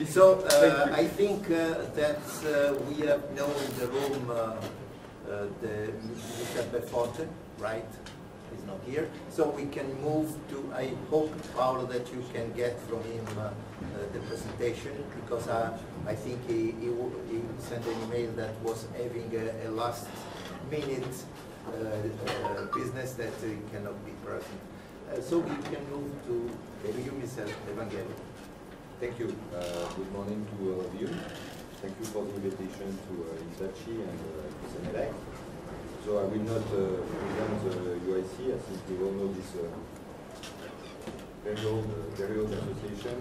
So I think that we have now in the room the Mr. Beforte, right? He's not here. So we can move to, I hope, Paolo, that you can get from him the presentation, because I think he sent an email that was having a last minute business that cannot be present. So we can move to you, Mr. Evangelo. Thank you. Good morning to all of you. Thank you for the invitation to Hitachi and to Senelec. So I will not present UIC. I think we all know this very old association,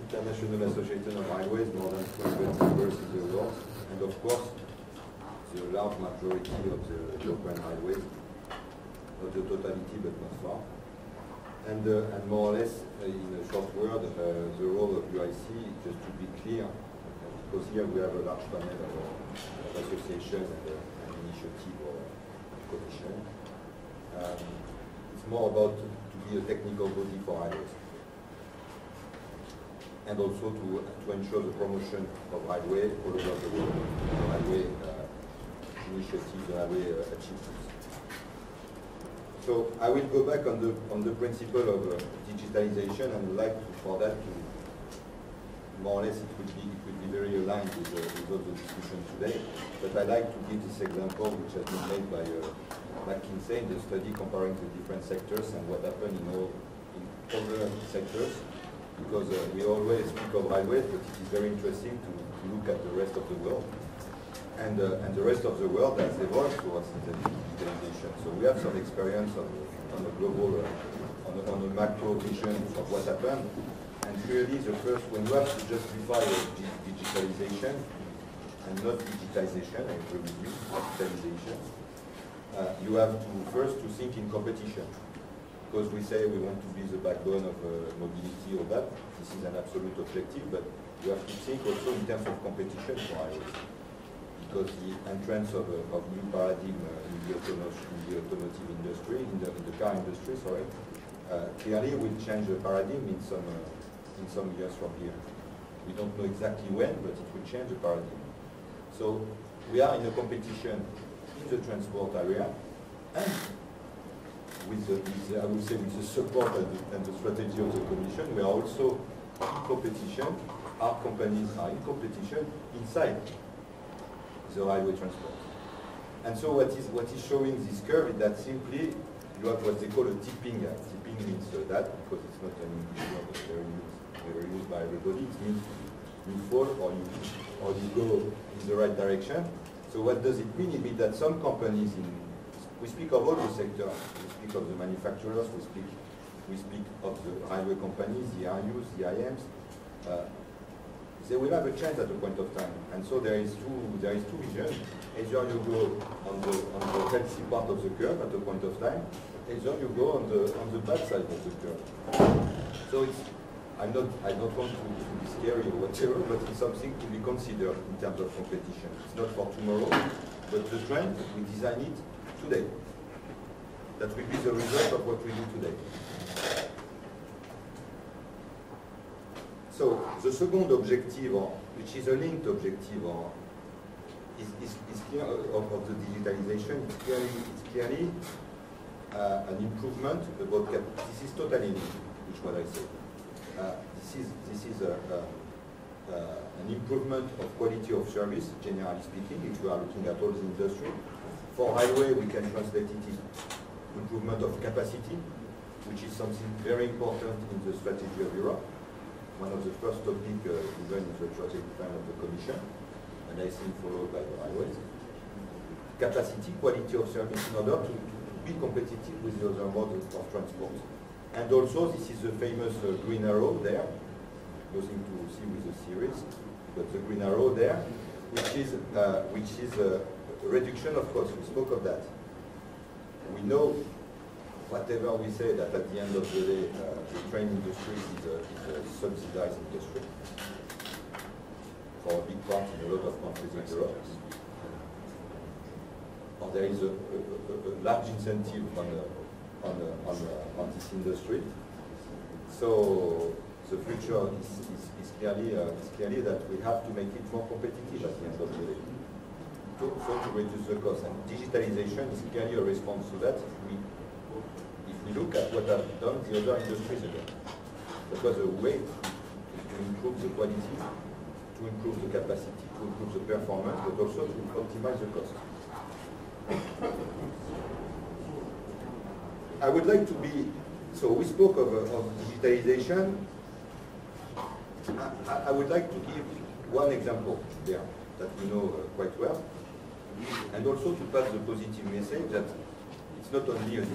International Association of Highways, more than 200 members in the world, and of course the large majority of the European highways, not the totality but not far. And more or less, in a short word, the role of UIC, just to be clear, because here we have a large panel of associations and an initiative or commission. It's more about to be a technical body for highways, and also to ensure the promotion of highway all over the world, highway initiatives, highway achievements. So I will go back on the principle of digitalization, and would like for that to more or less it would be very aligned with all the discussion today. But I like to give this example, which has been made by McKinsey in the study comparing the different sectors and what happened in other sectors. Because we always speak of highways, but it is very interesting to look at the rest of the world. And the rest of the world has evolved towards digitalization. So we have some experience on a global, on a macro vision of what happened. And clearly, when you have to justify digitalization and not digitization, I agree with you, digitalization, you have to first to think in competition. Because we say we want to be the backbone of mobility or that. This is an absolute objective, but you have to think also in terms of competition for highways. Because the entrance of new paradigm in the automotive industry, in the car industry, sorry, clearly will change the paradigm in some years from here. We don't know exactly when, but it will change the paradigm. So we are in a competition in the transport area, and I would say with the support and the strategy of the Commission, we are also in competition. Our companies are in competition inside the highway transport. And so what is showing this curve is that simply you have what they call a tipping. Tipping means that, because it's not an English word, but very used by everybody. It means you fall or you go in the right direction. So what does it mean? It means that some companies we speak of all the sectors, we speak of the manufacturers, we speak of the highway companies, the RUs, the IMs. They will have a chance at a point of time, and so there is two visions. Either you go on the healthy part of the curve at a point of time, either you go on the bad side of the curve. So I don't want to be scary or whatever, but it's something to be considered in terms of competition. It's not for tomorrow, but the trend, we design it today. That will be the result of what we do today. So the second objective, which is a linked objective, is clear of the digitalization. It's clearly an improvement about. This is totally linked, which what I say. This is an improvement of quality of service, generally speaking. If we are looking at all the industry, for highway we can translate it in improvement of capacity, which is something very important in the strategy of Europe. One of the first topics even in the strategic plan of the Commission, and I think followed by the highways. Capacity, quality of service in order to be competitive with the other modes of transport. And also, this is the famous green arrow there, nothing to see with the series, but the green arrow there, which is a reduction of cost. We spoke of that. We know, whatever we say, that at the end of the day, the train industry is a subsidized industry for a big part in a lot of countries in Europe. Or there is a large incentive on this industry. So the future is clearly that we have to make it more competitive at the end of the day. So to reduce the cost, and digitalization is clearly a response to that. If we look at what have done the other industries again, that was a way to improve the quality, to improve the capacity, to improve the performance, but also to optimize the cost. I would like to be, so we spoke of digitalization. I would like to give one example there that we know quite well, and also to pass the positive message that it's not only a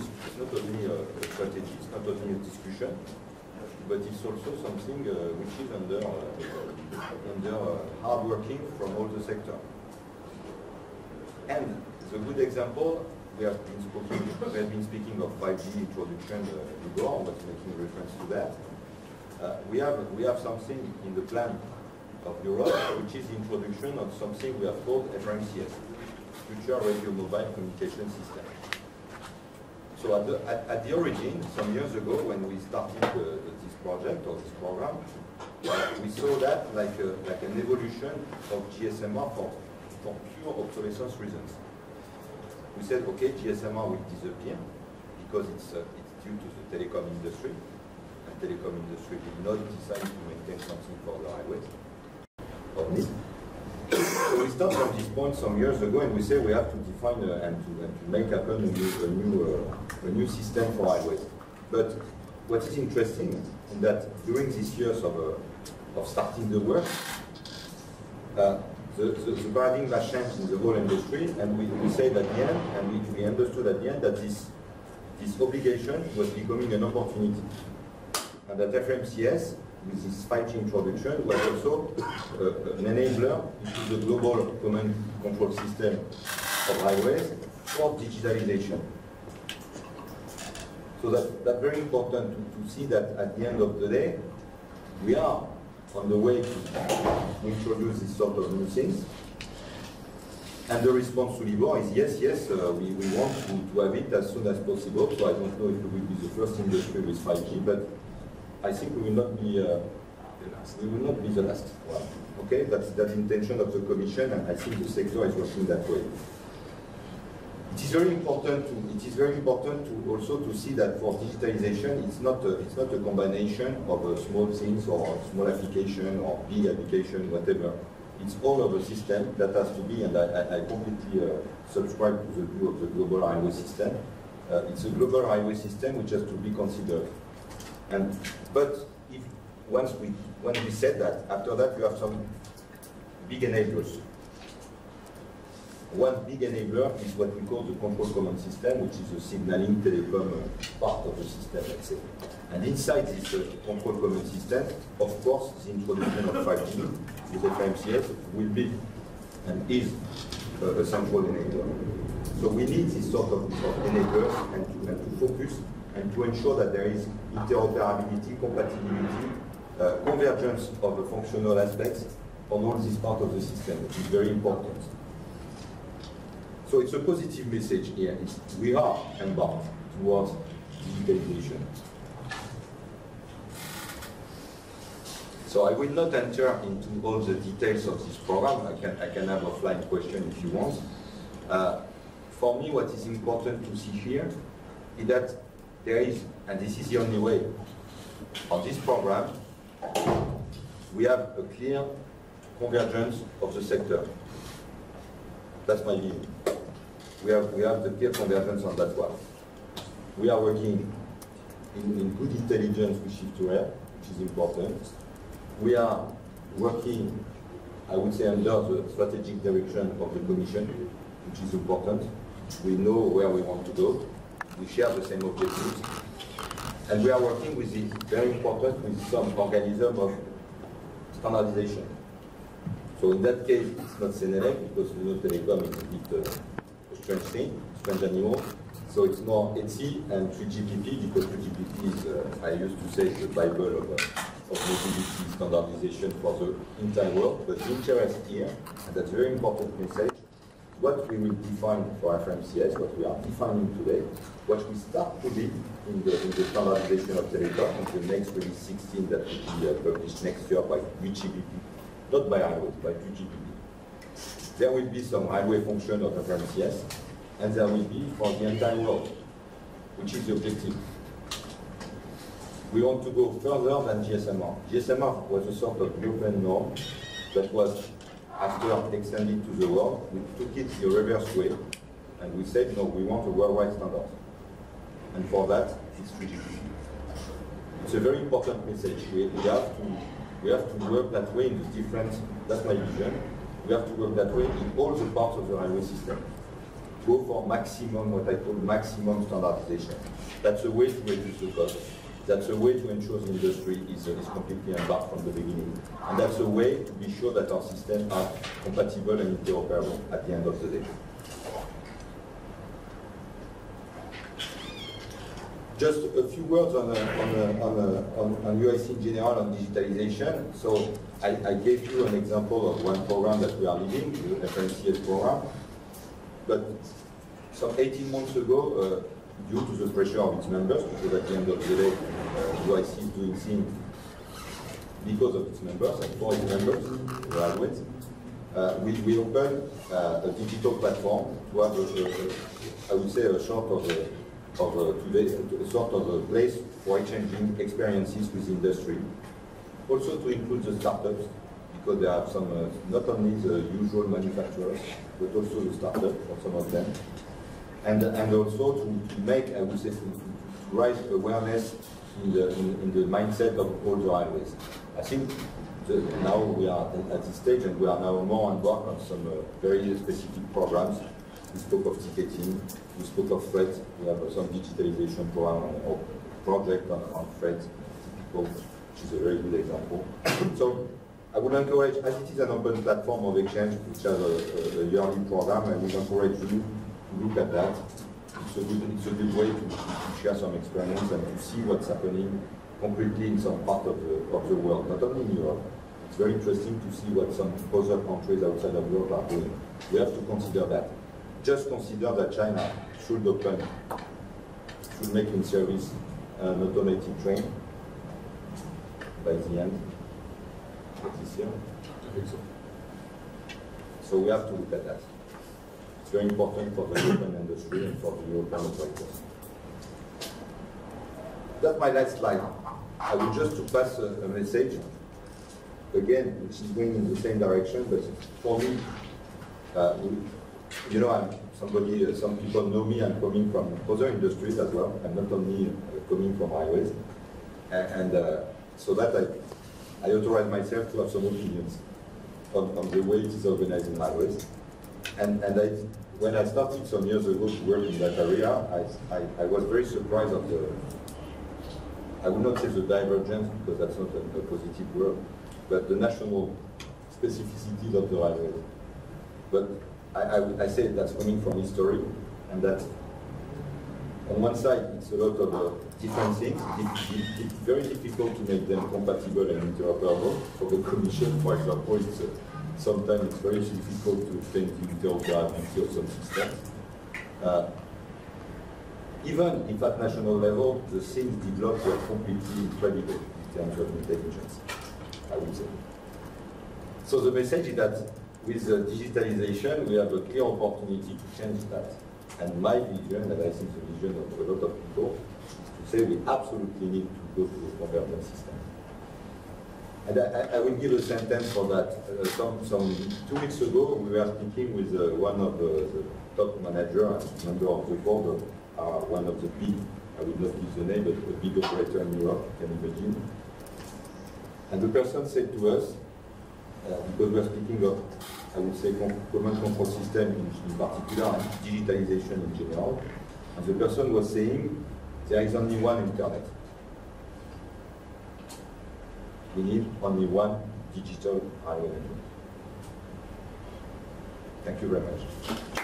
strategy, it's not only a discussion, but it's also something which is under hard working from all the sector. And the good example, we have been speaking of 5G introduction before, I was making reference to that. We have something in the plan of Europe, which is the introduction of something we have called FRMCS, Future Radio Mobile Communication System. So at the origin, some years ago, when we started this project or this program, we saw that like an evolution of GSMR for pure obsolescence reasons. We said, okay, GSMR will disappear because it's due to the telecom industry. And telecom industry will not decide to maintain something for the highways or need. So we start from this point some years ago, and we say we have to define and to make happen a new system for highways. But what is interesting is that during these years of starting the work, the paradigm has changed in the whole industry, and we said at the end, and we understood at the end that this obligation was becoming an opportunity, and that FRMCS, with this 5G introduction, was also an enabler into the global command control system of highways for digitalization. So that's very important to see that at the end of the day, we are on the way to introduce this sort of new things. And the response to Libor is yes, we want to have it as soon as possible. So I don't know if we will be the first industry with 5G, but I think we will not be the last one. Okay, that's the intention of the Commission, and I think the sector is working that way. It is very important to also to see that for digitalization, it's not a combination of small things or small application or big application, whatever. It's all of a system that has to be, and I completely subscribe to the view of the global highway system. It's a global highway system which has to be considered. But once we said that, after that you have some big enablers. One big enabler is what we call the control command system, which is a signaling telecom part of the system, let's say. And inside this control command system, of course, the introduction of 5G with FRMCS will be and is a central enabler. So we need this sort of enablers and to focus and to ensure that there is interoperability, compatibility, convergence of the functional aspects on all this part of the system, which is very important. So it's a positive message here. We are embarked towards digitalization. So I will not enter into all the details of this program. I can have a offline question if you want. For me, what is important to see here is that there is, and this is the only way, on this program, we have a clear convergence of the sector. That's my view. We have the clear convergence on that one. We are working in good intelligence with Shift2Rail, which is important. We are working, I would say, under the strategic direction of the Commission, which is important. We know where we want to go. We share the same objectives. And we are working with the, very important, with some organism of standardization. So in that case, it's not Senelec, because you know telecom is a bit a strange thing, strange animal. So it's more ETSI and 3GPP, because 3GPP is, I used to say, the Bible of mobility standardization for the entire world. But the interest here, and that's a very important message, what we will define for FRMCS, what we are defining today, what we start to be, in the standardization of telecom, in the next release 16 that will be published next year by UGBP, not by highways, by UGBP. There will be some highway function of FMCS, and there will be for the entire world, which is the objective. We want to go further than GSMR. GSMR was a sort of European norm that was, after extended to the world, we took it the reverse way, and we said, no, we want a worldwide standard. And for that, it's 3GPP. It's a very important message. We have to work that way in the different, that's my vision, we have to work that way in all the parts of the railway system. Go for maximum, what I call maximum standardization. That's a way to reduce the cost. That's a way to ensure the industry is completely embarked from the beginning. And that's a way to be sure that our systems are compatible and interoperable at the end of the day. Just a few words on UIC in general, on digitalization. So I gave you an example of one program that we are leading, the FMCS program. But some 18 months ago, due to the pressure of its members, because at the end of the day, UIC is doing things because of its members, and for its members, railways, we opened a digital platform to have, I would say, a sort of a place for exchanging experiences with industry. Also to include the startups, because there are some, not only the usual manufacturers, but also the startups for some of them. And also to make, I would say, to raise awareness in the mindset of all the railways. I think now we are at this stage, and we are now more on board on some very specific programs. We spoke of ticketing, we spoke of freight, we have some digitalization program or project on freight, typical, which is a very good example. So I would encourage, as it is an open platform of exchange, which has a yearly program, I would encourage you to look at that. It's a good way to share some experience and to see what's happening concretely in some part of the world, not only in Europe. It's very interesting to see what some other countries outside of Europe are doing. We have to consider that. Just consider that China should make in service an automated train by the end of this year. I think so. So we have to look at that. It's very important for the European industry and for the European operators. That's my last slide. I would just to pass a message, again, which is going in the same direction, but for me, you know, I'm somebody, some people know me, I'm coming from other industries as well. I'm not only coming from highways. And so that I authorize myself to have some opinions on the way it is organized in highways. And when I started some years ago to work in that area, I was very surprised of the, I would not say the divergence, because that's not a positive word, but the national specificities of the highways. But I say that's coming from history, and that on one side it's a lot of different things. It's very difficult to make them compatible and interoperable. For the Commission, for example, sometimes it's very difficult to explain the interoperability of some systems. Even if at national level the things developed were completely incredible in terms of intelligence, I would say. So the message is that with digitalization, we have a clear opportunity to change that. And my vision, and I think the vision of a lot of people, is to say we absolutely need to go to a convergent system. And I will give a sentence for that. 2 weeks ago, we were speaking with one of the top managers and member of the board, one of the big, I will not give the name, but a big operator in Europe, you can imagine. And the person said to us, because we are speaking of, I would say, common control system in particular, and digitalization in general, and the person was saying, there is only one internet. We need only one digital highway network. Thank you very much.